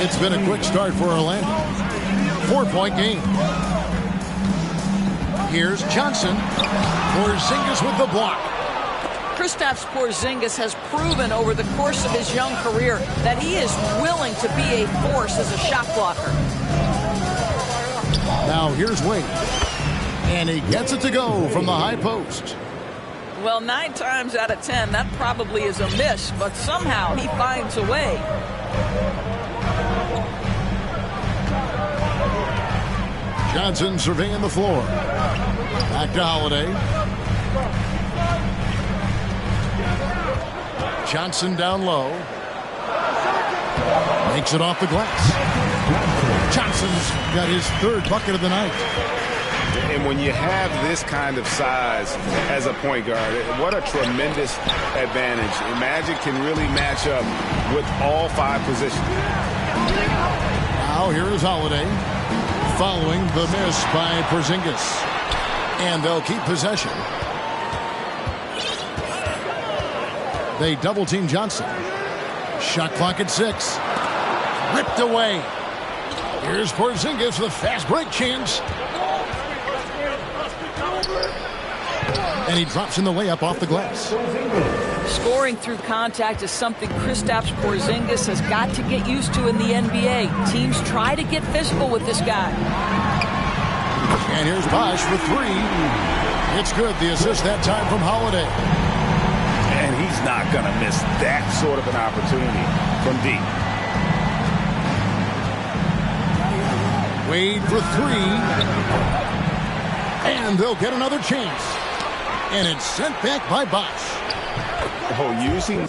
It's been a quick start for Orlando. 4-point game. Here's Johnson. Porzingis with the block. Kristaps Porzingis has proven over the course of his young career that he is willing to be a force as a shot blocker. Now here's Wade. And he gets it to go from the high post. Well, 9 times out of 10, that probably is a miss, but somehow he finds a way. Johnson surveying the floor. Back to Holiday. Johnson down low. Makes it off the glass. Johnson's got his 3rd bucket of the night. And when you have this kind of size as a point guard, what a tremendous advantage. Magic can really match up with all 5 positions. Now here is Holiday following the miss by Porzingis. And they'll keep possession. They double-team Johnson. Shot clock at 6. Ripped away. Here's Porzingis with a fast break chance. And he drops in the layup off the glass. Scoring through contact is something Kristaps Porzingis has got to get used to in the NBA. Teams try to get physical with this guy. And here's Bosh with 3. It's good. The assist that time from Holiday. And he's not going to miss that sort of an opportunity from deep. Wade for 3. And they'll get another chance. And it's sent back by Bosh. Oh, using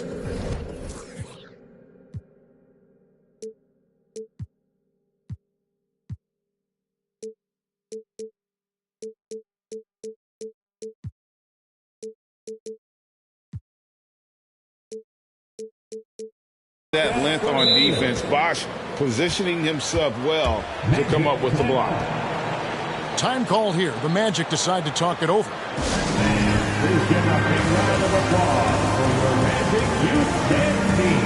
that length on defense. Bosh positioning himself well to come up with the block. Time call here. The Magic decide to talk it over. Please give a big round of applause for your Magic Youth Dance Team.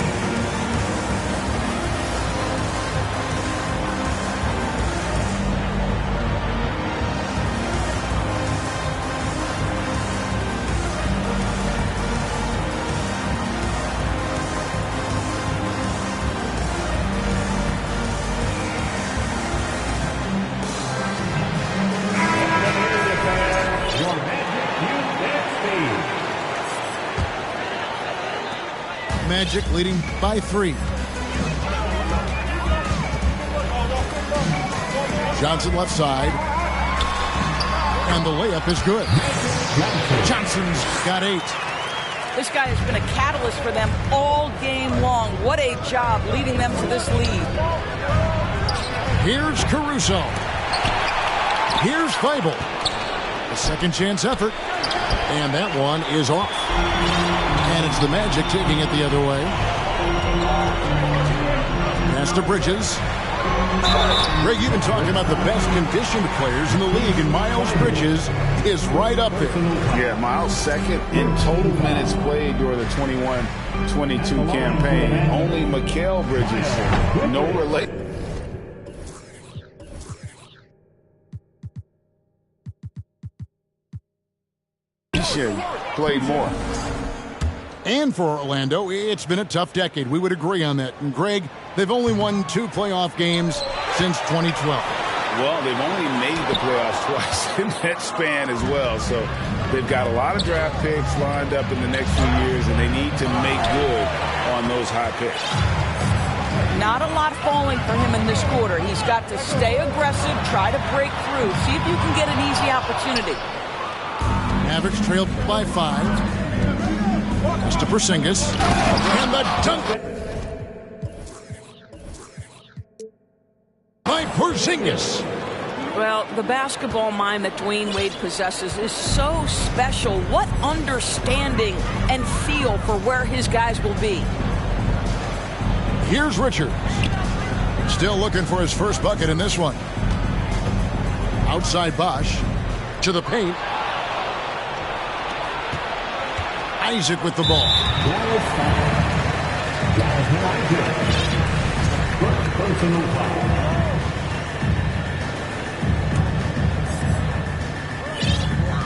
Magic leading by 3. Johnson left side. And the layup is good. Johnson's got 8. This guy has been a catalyst for them all game long. What a job leading them to this lead. Here's Caruso. Here's Fable. A second chance effort. And that one is off. And it's the Magic taking it the other way. Pass to Bridges. Greg, you've been talking about the best conditioned players in the league, and Miles Bridges is right up there. Yeah, Miles second in total minutes played during the 21-22 campaign. Only Mikal Bridges, no relation. Played more. And for Orlando, it's been a tough decade. We would agree on that. And Greg, they've only won 2 playoff games since 2012. Well, they've only made the playoffs twice in that span as well. So they've got a lot of draft picks lined up in the next few years, and they need to make good on those high picks. Not a lot falling for him in this quarter. He's got to stay aggressive, try to break through, see if you can get an easy opportunity. Mavericks trailed by 5. Mr. Porzingis. And the dunk by Porzingis. Well, the basketball mind that Dwayne Wade possesses is so special. What understanding and feel for where his guys will be. Here's Richards. Still looking for his first bucket in this one. Outside Bosh. To the paint. Isaac with the ball. personal foul.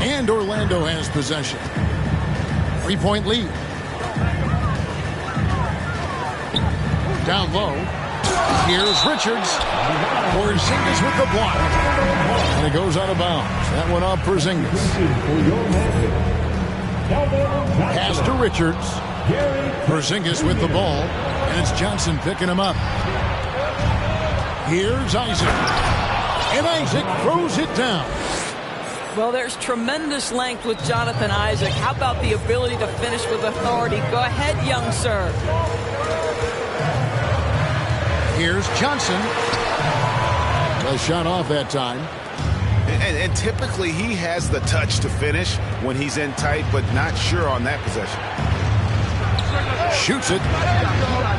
And Orlando has possession. 3-point lead. Down low. Here's Richards. Porzingis with the block. And it goes out of bounds. That one off Porzingis. Pass to Richards. Porzingis with the ball. And it's Johnson picking him up. Here's Isaac. And Isaac throws it down. Well, there's tremendous length with Jonathan Isaac. How about the ability to finish with authority? Go ahead, young sir. Here's Johnson. A shot off that time. And typically he has the touch to finish when he's in tight, but not sure on that possession. Shoots it.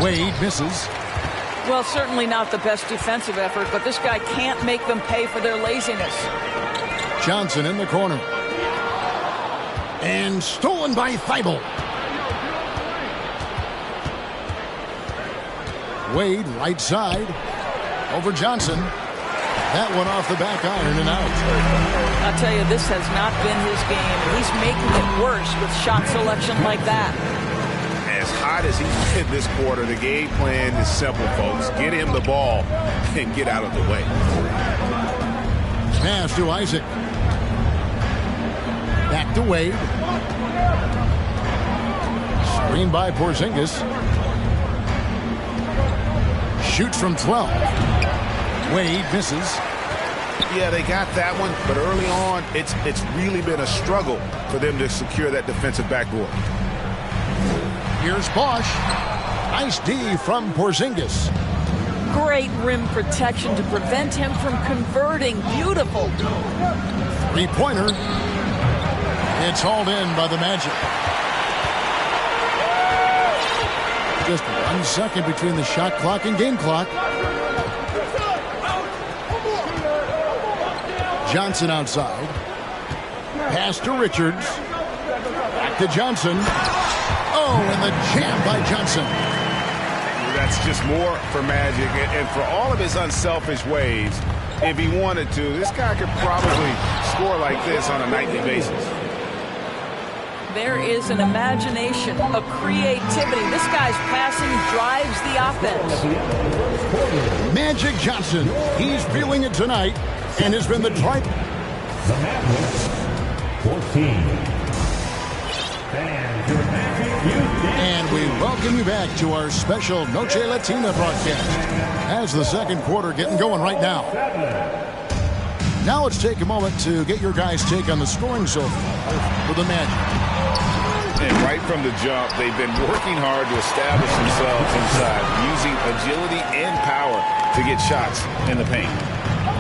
Wade misses. Well, certainly not the best defensive effort, but this guy can't make them pay for their laziness. Johnson in the corner. And stolen by Thibault. Wade, right side. Over Johnson. That one off the back iron and out. I'll tell you, this has not been his game. He's making it worse with shot selection like that. As hot as he's been this quarter, the game plan is simple, folks. Get him the ball and get out of the way. Pass to Isaac. Back to Wade. Screen by Porzingis. Shoots from 12. Wade misses. Yeah, they got that one, but early on, it's really been a struggle for them to secure that defensive backboard. Here's Bosch. Nice D from Porzingis. Great rim protection to prevent him from converting. Beautiful. Three-pointer. It's hauled in by the Magic. Just 1 second between the shot clock and game clock. Johnson outside. Pass to Richards. Back to Johnson. Oh, and the jam by Johnson. That's just more for Magic. And for all of his unselfish ways, if he wanted to, this guy could probably score like this on a nightly basis. There is an imagination, a creativity. This guy's passing drives the offense. Magic Johnson. He's feeling it tonight and has been the drive. The Mavs, 14. And we welcome you back to our special Noche Latina broadcast as the second quarter getting going right now. Now let's take a moment to get your guys' take on the scoring so far for the Magic. And right from the jump, they've been working hard to establish themselves inside, using agility and power to get shots in the paint.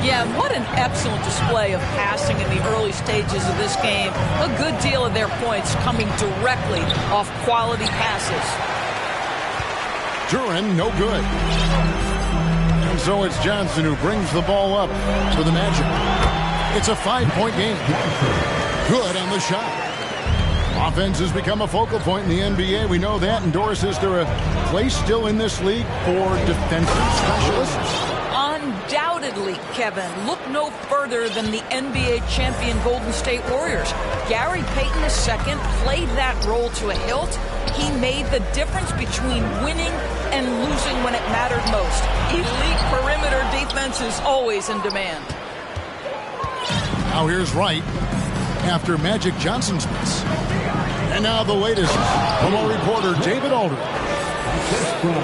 Yeah, what an excellent display of passing in the early stages of this game. A good deal of their points coming directly off quality passes. Duran, no good. And so it's Johnson who brings the ball up for the Magic. It's a 5-point game. Good on the shot. Offense has become a focal point in the NBA. We know that. And Doris, is there a place still in this league for defensive specialists? Undoubtedly, Kevin. Look no further than the NBA champion Golden State Warriors. Gary Payton II played that role to a hilt. He made the difference between winning and losing when it mattered most. Elite perimeter defense is always in demand. Now here's Wright after Magic Johnson's miss. And now the latest from our reporter David Aldridge.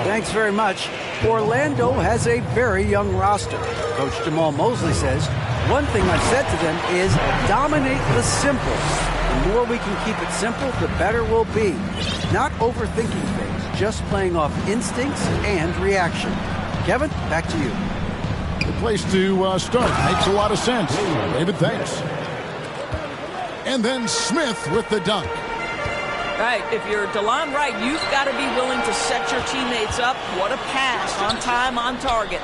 Thanks very much. Orlando has a very young roster. Coach Jamal Mosley says, one thing I've said to them is dominate the simple. The more we can keep it simple, the better we'll be. Not overthinking things, just playing off instincts and reaction. Kevin, back to you. The place to start. Makes a lot of sense. David, thanks. And then Smith with the dunk. Right, if you're DeLon Wright, you've got to be willing to set your teammates up. What a pass, on time, on target.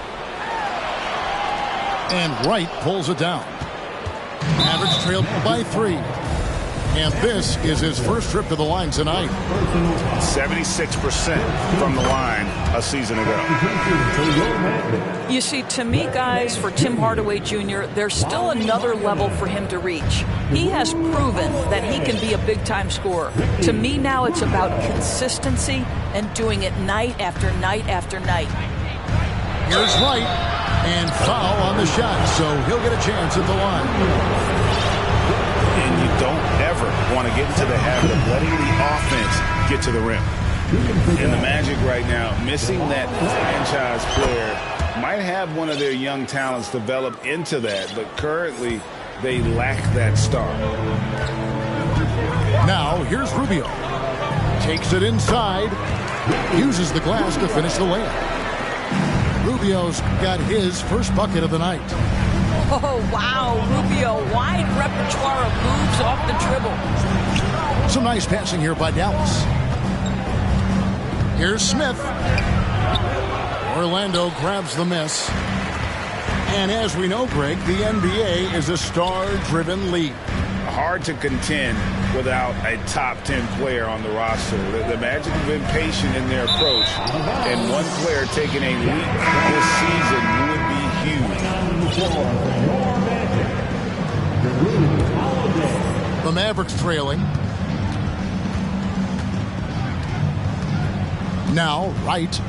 And Wright pulls it down. Mavericks trailed by 3. And this is his first trip to the line tonight. 76% from the line a season ago. You see, to me, guys, for Tim Hardaway Jr., there's still another level for him to reach. He has proven that he can be a big-time scorer. To me now, it's about consistency and doing it night after night after night. Here's Wright, and foul on the shot, so he'll get a chance at the line. And you don't ever want to get into the habit of letting the offense get to the rim. And the Magic right now, missing that franchise player, might have one of their young talents develop into that, but currently they lack that star. Now, here's Rubio. Takes it inside, uses the glass to finish the layup. Rubio's got his first bucket of the night. Oh, wow, Rubio, wide repertoire of moves off the dribble. Some nice passing here by Dallas. Here's Smith. Orlando grabs the miss. And as we know, Greg, the NBA is a star-driven league. Hard to contend without a top 10 player on the roster. The Magic have been patient in their approach, and one player taking a leap this season would be huge. The Mavericks trailing. Now, Wright.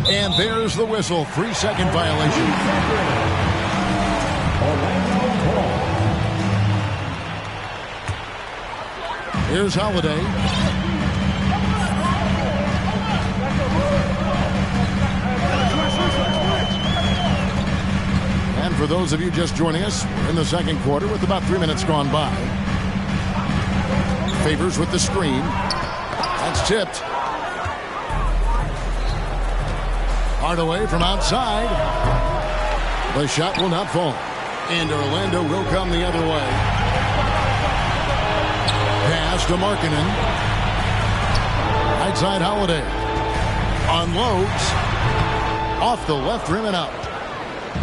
And there's the whistle. 3-second violation. Here's Holiday. And for those of you just joining us, we're in the second quarter with about 3 minutes gone by. Favors with the screen. That's tipped. Hardaway from outside. The shot will not fall. And Orlando will come the other way. Pass to Markkanen. Right side Holiday. Unloads. Off the left rim and out.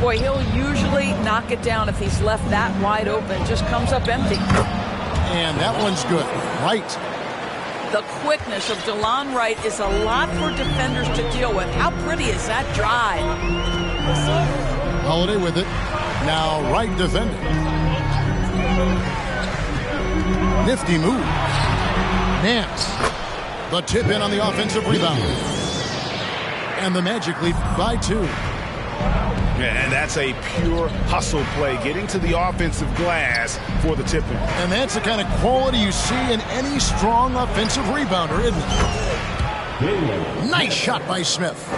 Boy, he'll usually knock it down if he's left that wide open. Just comes up empty. And that one's good. Right. The quickness of DeLon Wright is a lot for defenders to deal with. How pretty is that drive? Holiday with it. Now Wright defending. Nifty move. Nance. The tip in on the offensive rebound. And the Magic lead by 2. Yeah, and that's a pure hustle play, getting to the offensive glass for the tip-in. And that's the kind of quality you see in any strong offensive rebounder, isn't it? Nice shot by Smith.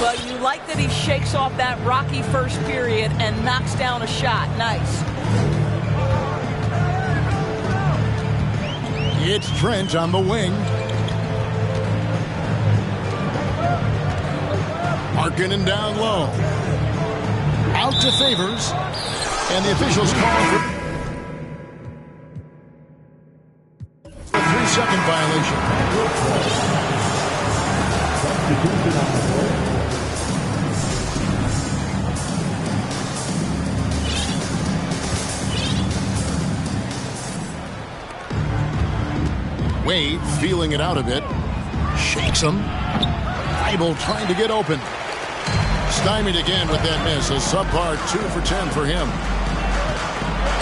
Well, you like that he shakes off that rocky first period and knocks down a shot. Nice. It's Trent on the wing. Markkanen down low. Out to Favors. And the officials call for a 3-second violation. Wade feeling it out a bit. Shakes him. Bible trying to get open. Stymied again with that miss. A subpar 2 for 10 for him.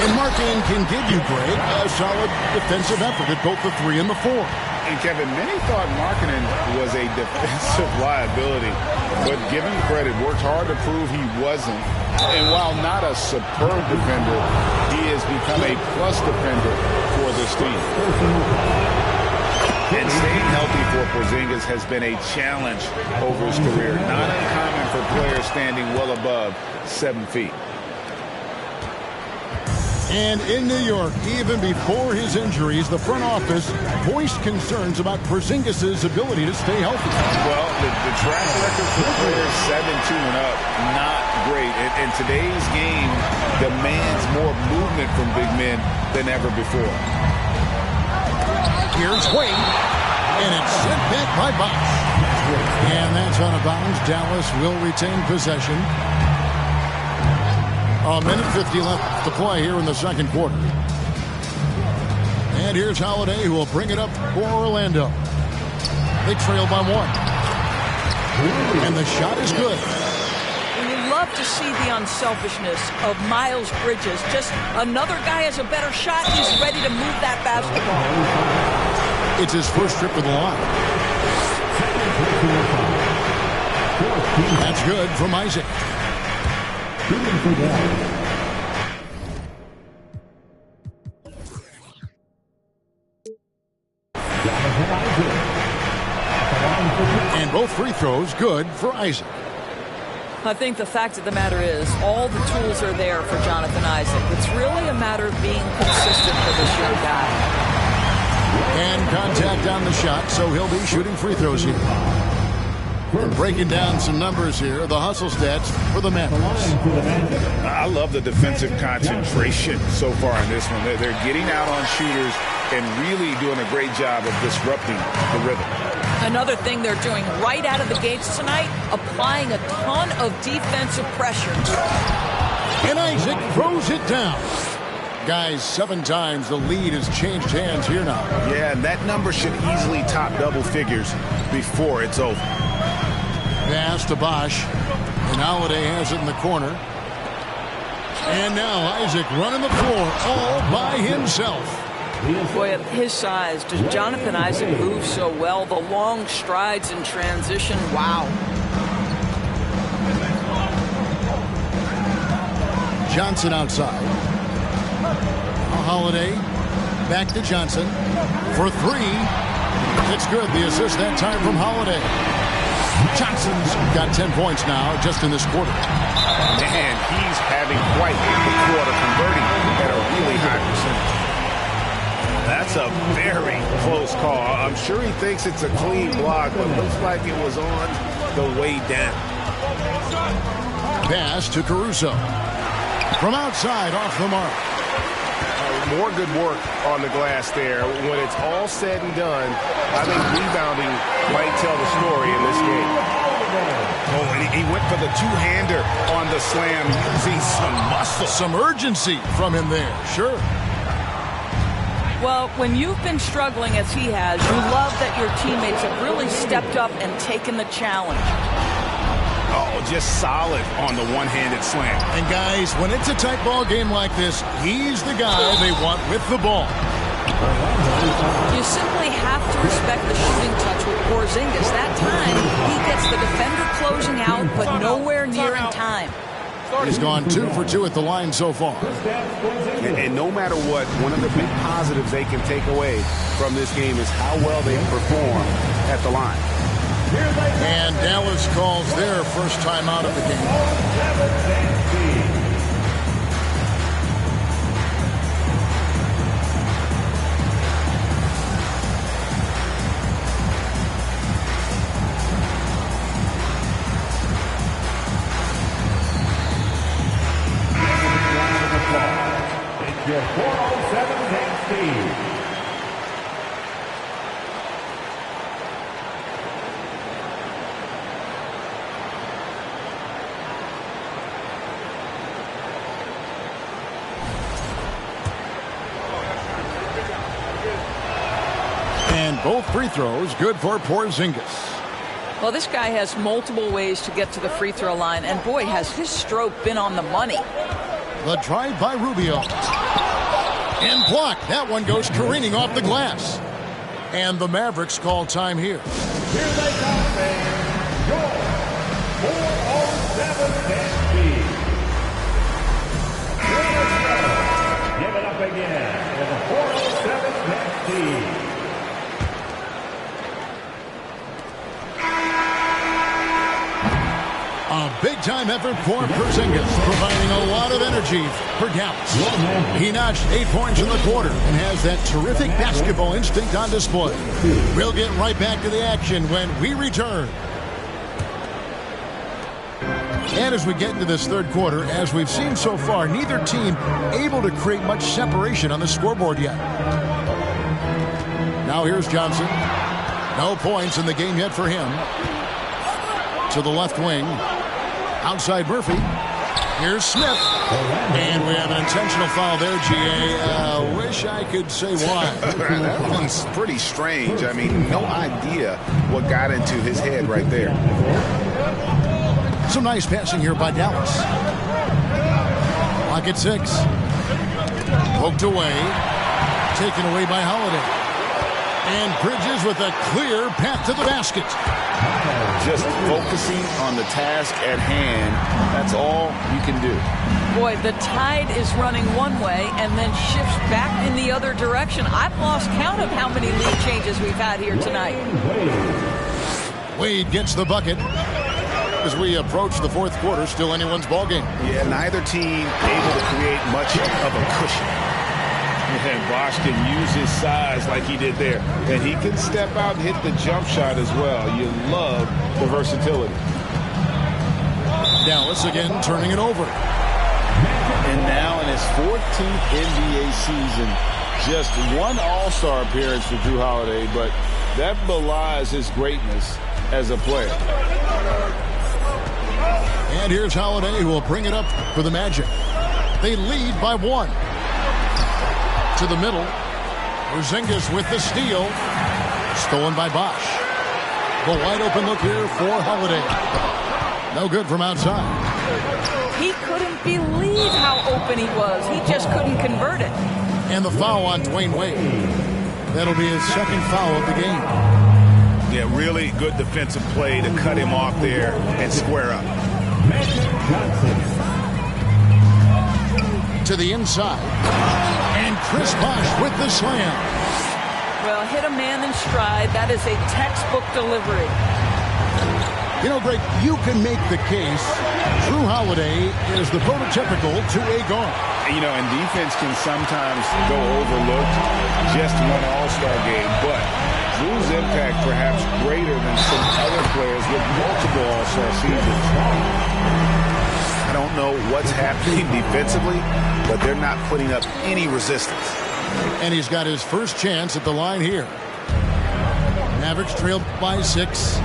And Markkanen can give you, Greg, a solid defensive effort at both the 3 and the 4. And Kevin, many thought Markkanen was a defensive liability, but give him credit, worked hard to prove he wasn't. And while not a superb defender, he has become a plus defender for this team. And staying healthy for Porzingis has been a challenge over his career. Not uncommon for players standing well above 7 feet. And in New York, even before his injuries, the front office voiced concerns about Porzingis' ability to stay healthy. Well, the track record for players 7-2 and up, not great. And today's game demands more movement from big men than ever before. Here's Wade, and it's sent back by Bosch. And that's out of bounds. Dallas will retain possession. A minute 50 left to play here in the second quarter. And here's Holiday, who will bring it up for Orlando. They trail by 1. And the shot is good. You love to see the unselfishness of Miles Bridges. Just another guy has a better shot. He's ready to move that basketball. It's his first trip to the line. That's good from Isaac. And both free throws good for Isaac. I think the fact of the matter is all the tools are there for Jonathan Isaac. It's really a matter of being consistent for this young guy. And contact on the shot, so he'll be shooting free throws here. We're breaking down some numbers here, the hustle stats for the Mavs. I love the defensive concentration so far in this one. They're getting out on shooters and really doing a great job of disrupting the rhythm. Another thing they're doing right out of the gates tonight, applying a ton of defensive pressure. And Isaac throws it down. Guys, 7 times the lead has changed hands here now. Yeah, and that number should easily top double figures before it's over. Pass to Bosch. And Holiday has it in the corner. And now Isaac running the floor all by himself. Boy, at his size, does Jonathan Isaac move so well? The long strides in transition, wow. Johnson outside. Holiday back to Johnson for 3. It's good. The assist that time from Holiday. Johnson's got 10 points now just in this quarter. Man, he's having quite the quarter, converting at a really high percentage. That's a very close call. I'm sure he thinks it's a clean block, but looks like it was on the way down. Pass to Caruso. From outside, off the mark. More good work on the glass there. When it's all said and done, I think rebounding might tell the story in this game. Oh, and he went for the two-hander on the slam, using some muscle. Some urgency from him there, sure. Well, when you've been struggling as he has, you love that your teammates have really stepped up and taken the challenge. Oh, just solid on the one-handed slam. And guys, when it's a tight ball game like this, he's the guy they want with the ball. You simply have to respect the shooting touch with Porzingis. That time, he gets the defender closing out, but nowhere near in time. He's gone 2 for 2 at the line so far. And no matter what, one of the big positives they can take away from this game is how well they perform at the line. And Dallas calls their first time out of the game. Your 407 takes Steve. And both free throws good for Porzingis. Well, this guy has multiple ways to get to the free throw line, and boy, has his stroke been on the money. The drive by Rubio. And blocked. That one goes careening off the glass. And the Mavericks call time here. Here they come, fans. Your 407 takes Steve. Give it up again for the 407 takes Steve. A big-time effort for Porzingis, providing a lot of energy for Dallas. He notched 8 points in the quarter and has that terrific basketball instinct on display. We'll get right back to the action when we return. And as we get into this third quarter, as we've seen so far, neither team able to create much separation on the scoreboard yet. Now here's Johnson. No points in the game yet for him. To the left wing. Outside Murphy. Here's Smith. And we have an intentional foul there, G.A. Wish I could say why. That one's pretty strange. I mean, no idea what got into his head right there. Some nice passing here by Dallas. Clock at 6. Poked away. Taken away by Holiday. And Bridges with a clear path to the basket. Just focusing on the task at hand. That's all you can do. Boy, the tide is running one way and then shifts back in the other direction. I've lost count of how many lead changes we've had here tonight. Wade gets the bucket. As we approach the fourth quarter, still anyone's ballgame. Yeah, neither team able to create much of a cushion. And Bosch can use his size like he did there. And he can step out and hit the jump shot as well. You love the versatility. Dallas again turning it over. And now in his 14th NBA season, just one All-Star appearance for Jrue Holiday, but that belies his greatness as a player. And here's Holiday, who will bring it up for the Magic. They lead by 1. To the middle. Porzingis with the steal. Stolen by Bosch. The wide open look here for Holiday. No good from outside. He couldn't believe how open he was. He just couldn't convert it. And the foul on Dwayne Wade. That'll be his second foul of the game. Yeah, really good defensive play to cut him off there and square up. To the inside. And Chris Bosh with the slam. Well, hit a man in stride. That is a textbook delivery. You know, Greg, you can make the case Jrue Holiday is the prototypical 2A guard. You know, and defense can sometimes go overlooked just one All-Star game, but Jrue's impact perhaps greater than some other players with multiple All-Star seasons. I don't know what's happening defensively, but they're not putting up any resistance. And he's got his first chance at the line here. Mavericks trailed by 6.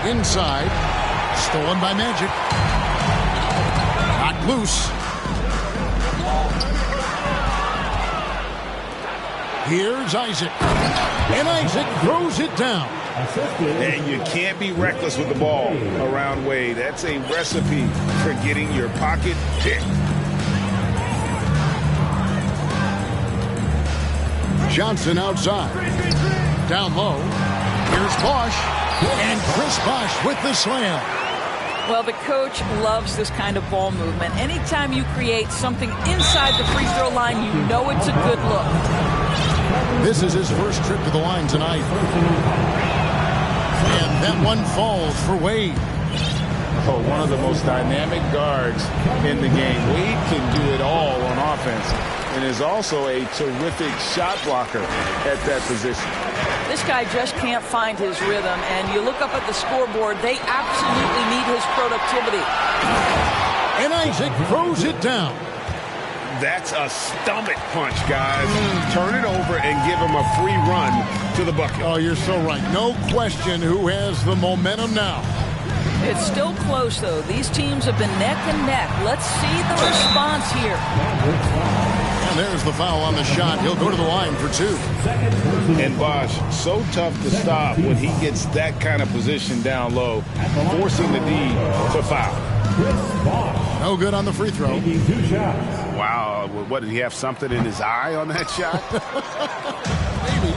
Inside. Stolen by Magic. Knocked loose. Here's Isaac. And Isaac throws it down. And you can't be reckless with the ball around Wade. That's a recipe for getting your pocket picked. Johnson outside. Down low. Here's Bosch. And Chris Bosh with the slam. Well, the coach loves this kind of ball movement. Anytime you create something inside the free throw line, you know it's a good look. This is his first trip to the line tonight. And that one falls for Wade. Oh, one of the most dynamic guards in the game. Wade can do it all on offense and is also a terrific shot blocker at that position. This guy just can't find his rhythm, and you look up at the scoreboard, they absolutely need his productivity. And Isaac throws it down. That's a stomach punch, guys. Turn it over and give him a free run to the bucket. Oh, you're so right. No question who has the momentum now. It's still close, though. These teams have been neck and neck. Let's see the response here. And there's the foul on the shot. He'll go to the line for 2. And Bosch, so tough to stop when he gets that kind of position down low, forcing the D to foul. No good on the free throw. Wow, what, did he have something in his eye on that shot? Maybe.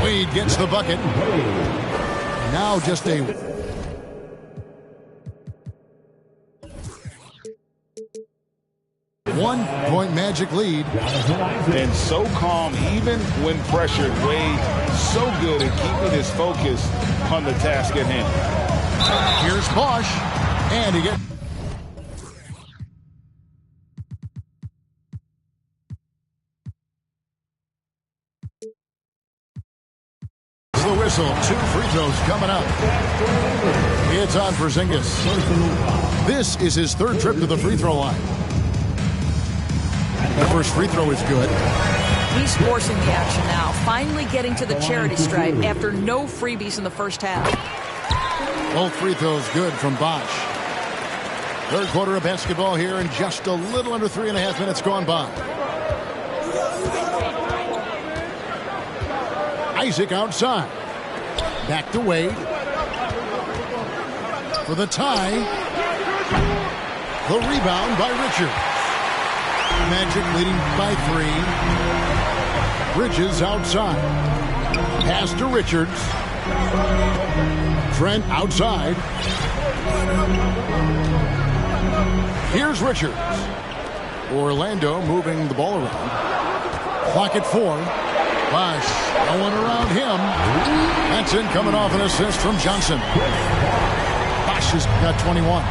Wade gets the bucket. Now just a 1-point Magic lead. And so calm even when pressured. Wade so good at keeping his focus on the task at hand. Here's Bosch. And he gets the whistle. 2 free throws coming up. It's on Porzingis. This is his 3rd trip to the free throw line. The first free throw is good. He's forcing the action now, finally getting to the charity stripe after no freebies in the first half. Both free throws good from Bosch. Third quarter of basketball here, and just a little under 3.5 minutes gone by. Isaac outside. Back to Wade. For the tie. The rebound by Richards. Magic leading by 3. Bridges outside. Pass to Richards. Trent outside. Here's Richards. Orlando moving the ball around. Clock at 4. Bosch, no one around him. That's in, coming off an assist from Johnson. Bosch has got 21.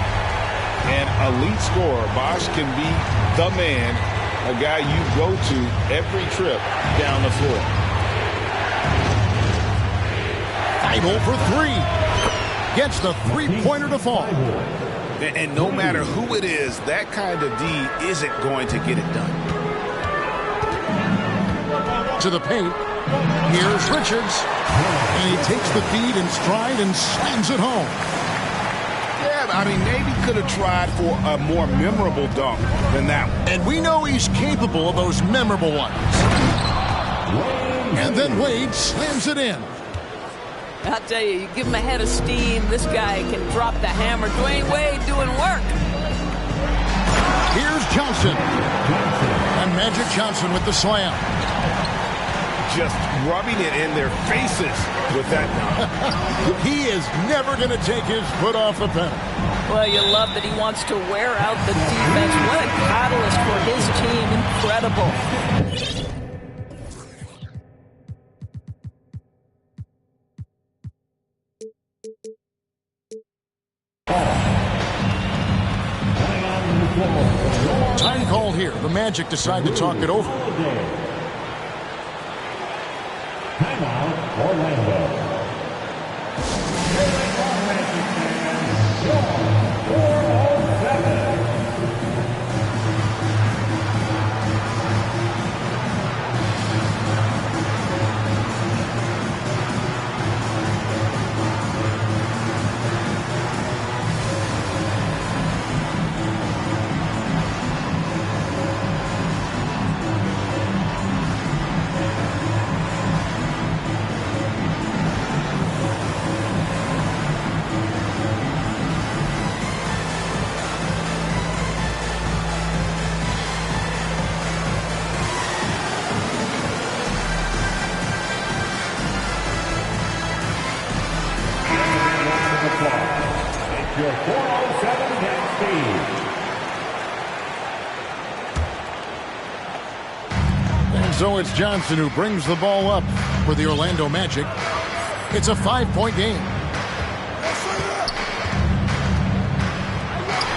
An elite scorer. Bosch can be the man, a guy you go to every trip down the floor. Idle for 3. Gets the three-pointer to fall. And no matter who it is, that kind of D isn't going to get it done. To the paint. Here's Richards. And he takes the feed in stride and slams it home. Yeah, I mean, maybe could have tried for a more memorable dunk than that one. And we know he's capable of those memorable ones. And then Wade slams it in. I'll tell you, you give him a head of steam, this guy can drop the hammer. Dwayne Wade doing work. Here's Johnson. And Magic Johnson with the slam. Just rubbing it in their faces with that dunk. He is never going to take his foot off the pedal. Well, you love that he wants to wear out the defense. What a catalyst for his team. Incredible. Time call here. The Magic decide to talk it over. Timeout, Orlando. Your 407 net speed. And so it's Johnson who brings the ball up for the Orlando Magic. It's a 5-point game.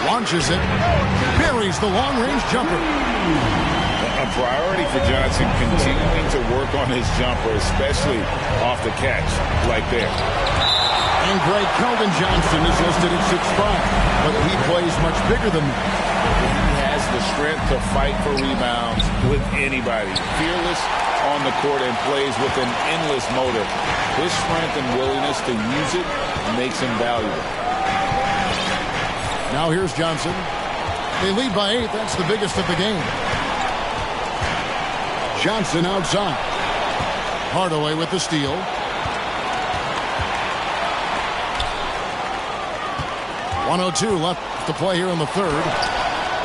Launches it. Buries the long-range jumper. A priority for Johnson, continuing to work on his jumper, especially off the catch like that. And Greg Keldon Johnson is listed at 6'5", but he plays much bigger than that. He has the strength to fight for rebounds with anybody. Fearless on the court and plays with an endless motor. His strength and willingness to use it makes him valuable. Now here's Johnson. They lead by 8. That's the biggest of the game. Johnson outside. Hardaway with the steal. .102 left to play here in the third.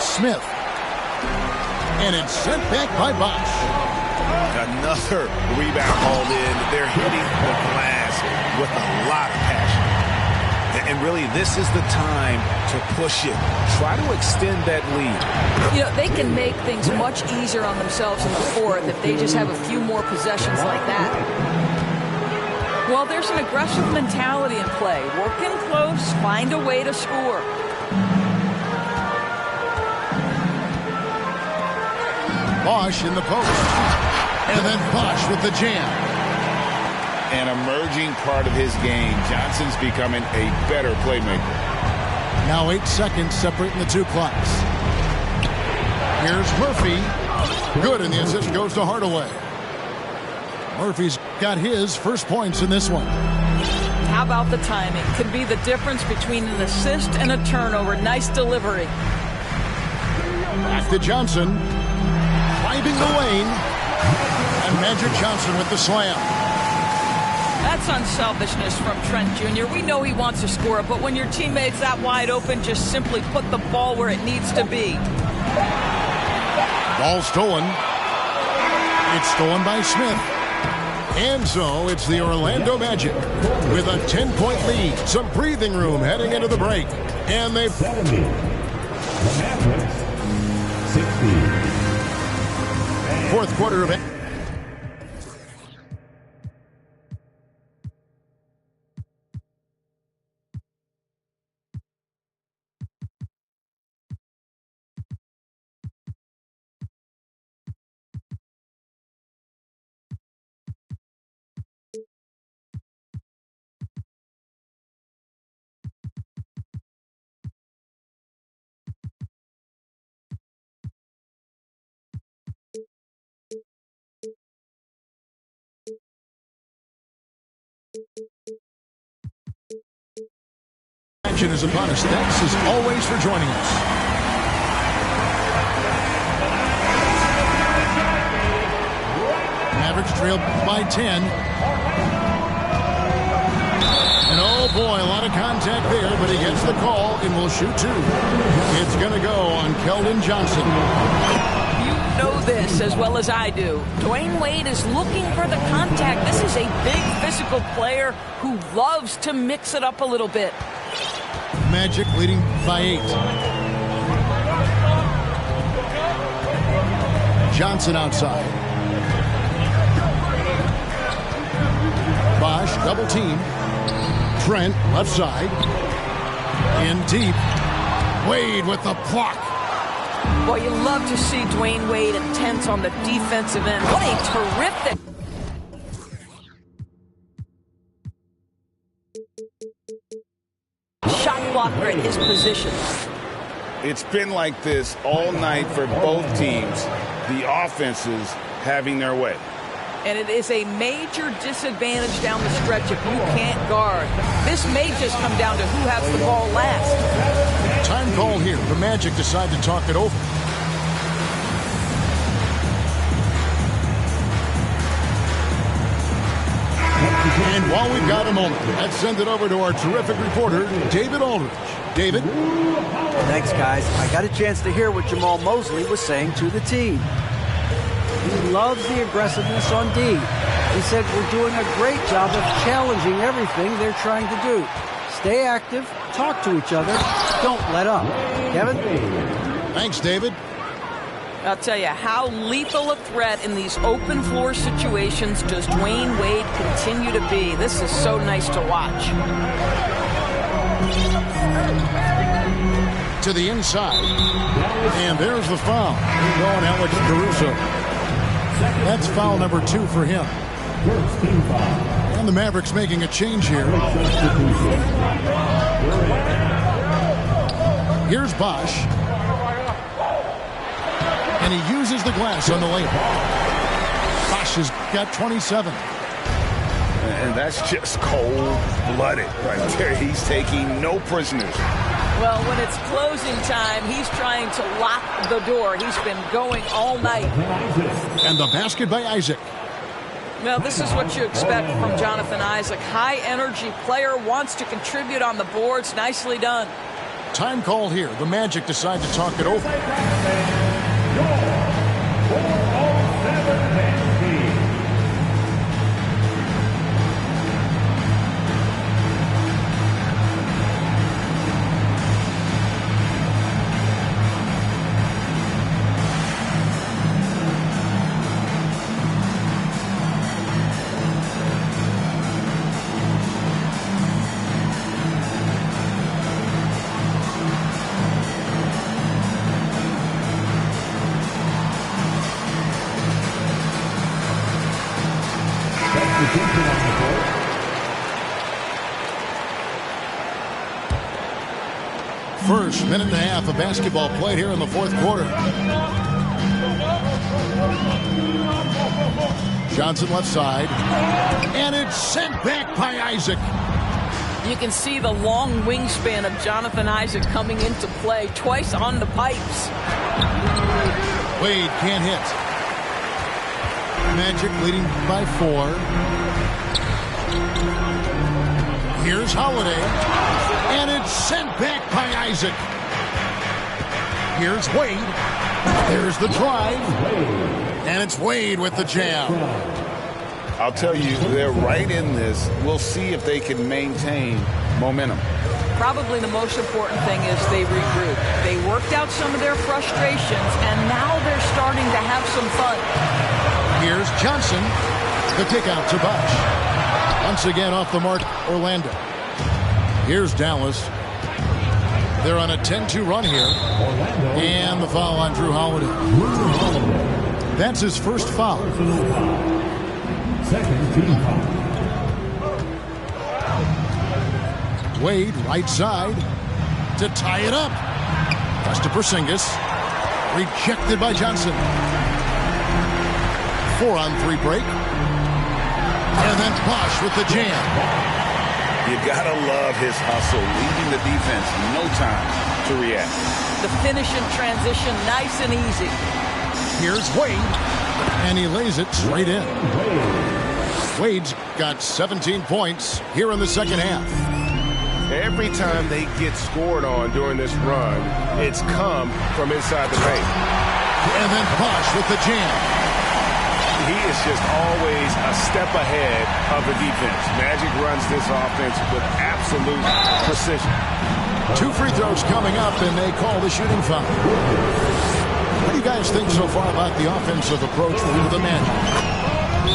Smith. And it's sent back by Bosch. Another rebound hauled in. They're hitting the glass with a lot of passion. And really, this is the time to push it. Try to extend that lead. You know, they can make things much easier on themselves in the fourth if they just have a few more possessions like that. Well, there's an aggressive mentality in play. Working close, find a way to score. Bosch in the post. And then Bosch with the jam. An emerging part of his game. Johnson's becoming a better playmaker. Now 8 seconds separating the two clocks. Here's Murphy. Good, and the assist goes to Hardaway. Murphy's got his first points in this one. How about the timing? Could be the difference between an assist and a turnover. Nice delivery. Back to Johnson. Driving the lane. And Magic Johnson with the slam. That's unselfishness from Trent Jr. We know he wants to score, but when your teammate's that wide open, just simply put the ball where it needs to be. Ball stolen. It's stolen by Smith. And so it's the Orlando Magic with a 10-point lead. Some breathing room heading into the break. And they... 70. The Mavericks, 60. Fourth quarter of it. Action is upon us. Thanks as always for joining us. Mavericks trail by 10. And oh boy, a lot of contact there, but he gets the call and will shoot two. It's going to go on Keldon Johnson. You know this as well as I do. Dwayne Wade is looking for the contact. This is a big physical player who loves to mix it up a little bit. Magic leading by 8. Johnson outside. Bosch double team. Trent left side. In deep. Wade with the block. Well, you love to see Dwayne Wade intense on the defensive end. What a terrific... shot blocker at his position. It's been like this all night for both teams. The offenses having their way. And it is a major disadvantage down the stretch if you can't guard. This may just come down to who has the ball last. Time call here. The Magic decide to talk it over. And while we've got a moment, let's send it over to our terrific reporter, David Aldridge. David? Thanks, guys. I got a chance to hear what Jamal Mosley was saying to the team. He loves the aggressiveness on D. He said we're doing a great job of challenging everything they're trying to do. Stay active, talk to each other, don't let up. Kevin? Thanks, David. I'll tell you, how lethal a threat in these open floor situations does Dwayne Wade continue to be. This is so nice to watch. To the inside. And there's the foul. Going Alex Caruso. That's foul number 2 for him. And the Mavericks making a change here. Here's Bosch. And he uses the glass on the layup. Bosch has got 27. And that's just cold-blooded right there. He's taking no prisoners. Well, when it's closing time, he's trying to lock the door. He's been going all night. And the basket by Isaac. Well, this is what you expect from Jonathan Isaac. High-energy player, wants to contribute on the boards. Nicely done. Time call here. The Magic decide to talk it over. First minute and a half of basketball played here in the fourth quarter. Johnson left side. And it's sent back by Isaac. You can see the long wingspan of Jonathan Isaac coming into play twice on the pipes. Wade can't hit. Magic leading by 4. Here's Holiday. And it's sent back by Isaac. Here's Wade. There's the drive. And it's Wade with the jam. I'll tell you, they're right in this. We'll see if they can maintain momentum. Probably the most important thing is they regroup. They worked out some of their frustrations, and now they're starting to have some fun. Here's Johnson. The kick out to Bosh. Once again off the mark, Orlando. Here's Dallas. They're on a 10-2 run here. And the foul on Drew Holiday. That's his first foul. Second team foul. Wade, right side, to tie it up. Pass to Porzingis. Rejected by Johnson. 4-on-3 break. And then Bosh with the jam. You gotta love his hustle, leading the defense. No time to react. The finish in transition, nice and easy. Here's Wade. And he lays it straight in. Wade's got 17 points here in the second half. Every time they get scored on during this run, it's come from inside the paint. And then Bosh with the jam. He is just always a step ahead of the defense. Magic runs this offense with absolute precision. 2 free throws coming up, and they call the shooting foul. What do you guys think so far about the offensive approach for the Magic?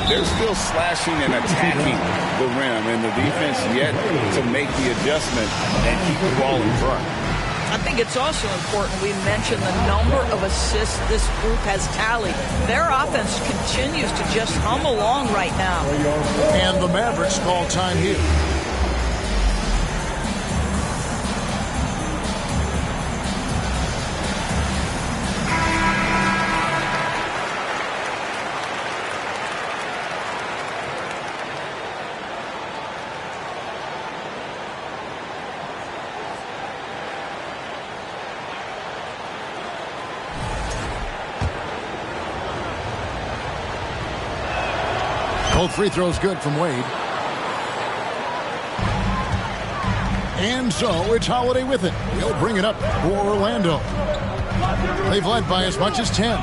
They're still slashing and attacking the rim, and the defense yet to make the adjustment and keep the ball in front. I think it's also important we mention the number of assists this group has tallied. Their offense continues to just hum along right now. And the Mavericks call time here. Both free throws good from Wade. And so it's Holiday with it. He'll bring it up for Orlando. They've led by as much as 10.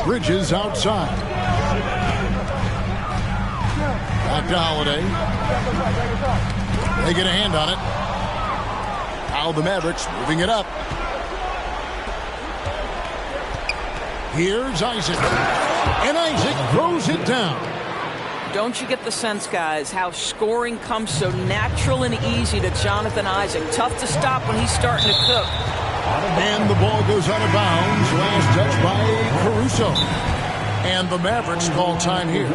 Bridges outside. Back to Holiday. They get a hand on it. Now the Mavericks moving it up. Here's Isaac. And Isaac throws it down. Don't you get the sense, guys, how scoring comes so natural and easy to Jonathan Isaac? Tough to stop when he's starting to cook. And the ball goes out of bounds. Last touch by Caruso. And the Mavericks call time here.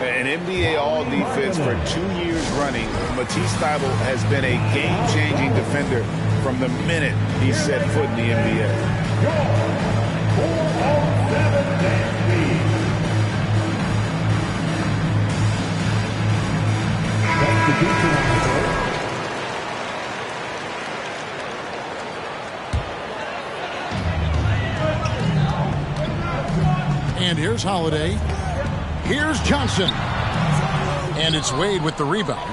An NBA All-Defense for 2 years running. Matisse Thybulle has been a game-changing defender from the minute he set foot in the NBA. And here's Holiday. Here's Johnson. And it's Wade with the rebound.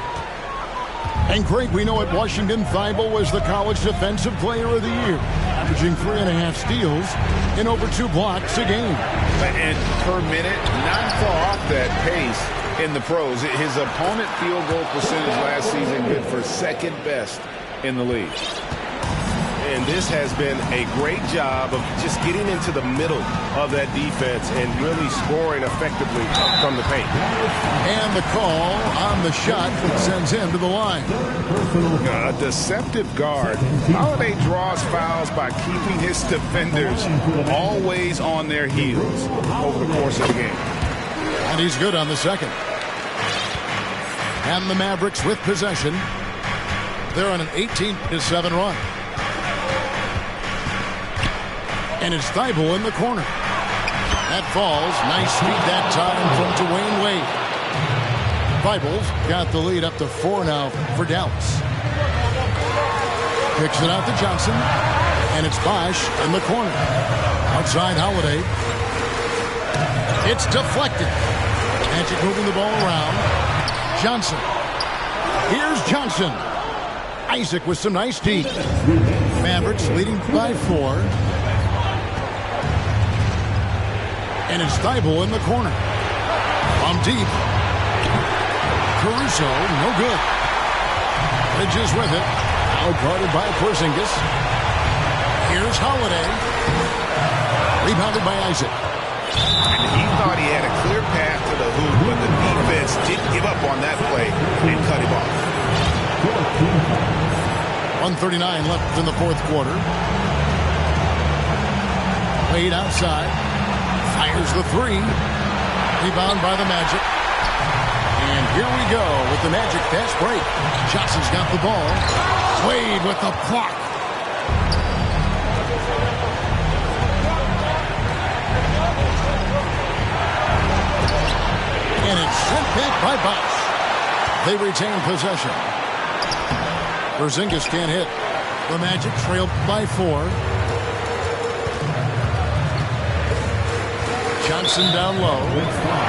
And Craig, we know at Washington, Thybulle was the college defensive player of the year, averaging 3.5 steals and over 2 blocks a game. And per minute, not far off that pace in the pros. His opponent field goal percentage last season good for second best in the league. And this has been a great job of just getting into the middle of that defense and really scoring effectively from the paint. And the call on the shot sends him to the line. A deceptive guard. Holiday draws fouls by keeping his defenders always on their heels over the course of the game. And he's good on the second. And the Mavericks with possession. They're on an 18-7 run. And it's Thybulle in the corner. That falls. Nice feed that time from Dwayne Wade. Bibles got the lead up to 4 now for Dallas. Kicks it out to Johnson. And it's Bosch in the corner. Outside Holiday. It's deflected. Magic moving the ball around. Johnson. Here's Johnson. Isaac with some nice deep. Mavericks leading by 4. And it's Thibault in the corner. From deep. Caruso, no good. Bridges with it. Out guarded by Porzingis. Here's Holiday. Rebounded by Isaac. And he thought he had a clear path to the hoop, but the defense didn't give up on that play and cut him off. 1:39 left in the fourth quarter. Wade outside. Fires the 3. Rebound by the Magic. And here we go with the Magic fast break. Johnson's got the ball. Wade with the block. And it's sent back by Bosch. They retain possession. Porzingis can't hit. The Magic trailed by 4. Johnson down low.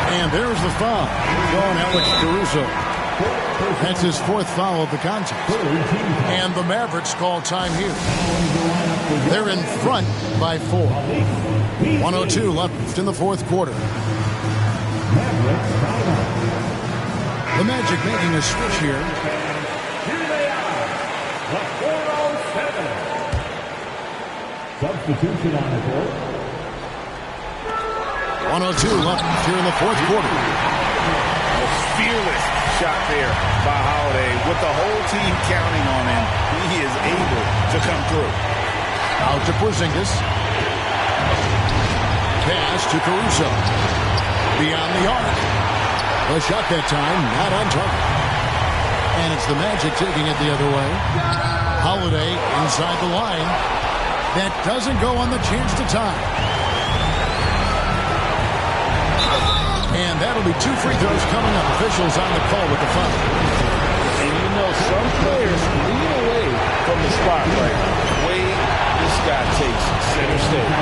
And there's the foul. On Alex Caruso. That's his 4th foul of the contest. And the Mavericks call time here. They're in front by 4. 1:02 left in the fourth quarter. The Magic making a switch here. Here they are, the 407. Substitution on the court. 1:02 left here in the fourth quarter. A fearless shot there by Holiday. With the whole team counting on him, he is able to come through. Out to Porzingis. Pass to Caruso. Beyond the arc. The shot that time, not on target. And it's the Magic taking it the other way. Holiday inside the line. That doesn't go on the chance to tie. And that'll be 2 free throws coming up. Officials on the call with the foul. And you know, some players lead away from the spotlight. Wade, this guy takes center stage.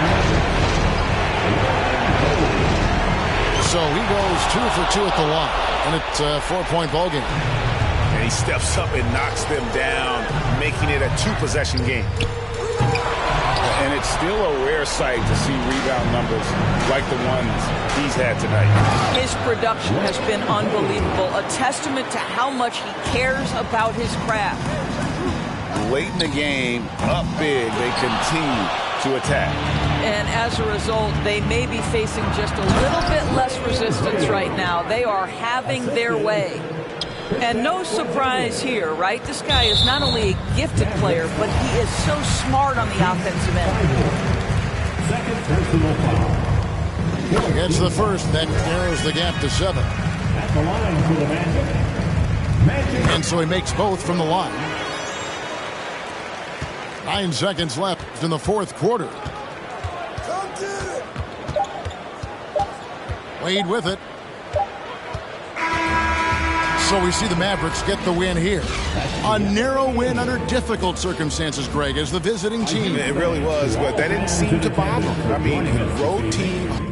So he goes 2 for 2 at the line. And it's a 4-point ball game. And he steps up and knocks them down, making it a 2-possession game. And it's still a rare sight to see rebound numbers like the ones he's had tonight. His production has been unbelievable, a testament to how much he cares about his craft. Late in the game, up big, they continue to attack. And as a result, they may be facing just a little bit less resistance right now. They are having their way. And no surprise here, right? This guy is not only a gifted player, but he is so smart on the offensive end. Second personal foul. Gets the first. That narrows the gap to 7. At the line for the Magic. And so he makes both from the line. 9 seconds left in the fourth quarter. Wade with it. So we see the Mavericks get the win here. A narrow win under difficult circumstances, Greg, as the visiting team. It really was, but that didn't seem to bother them. I mean, road team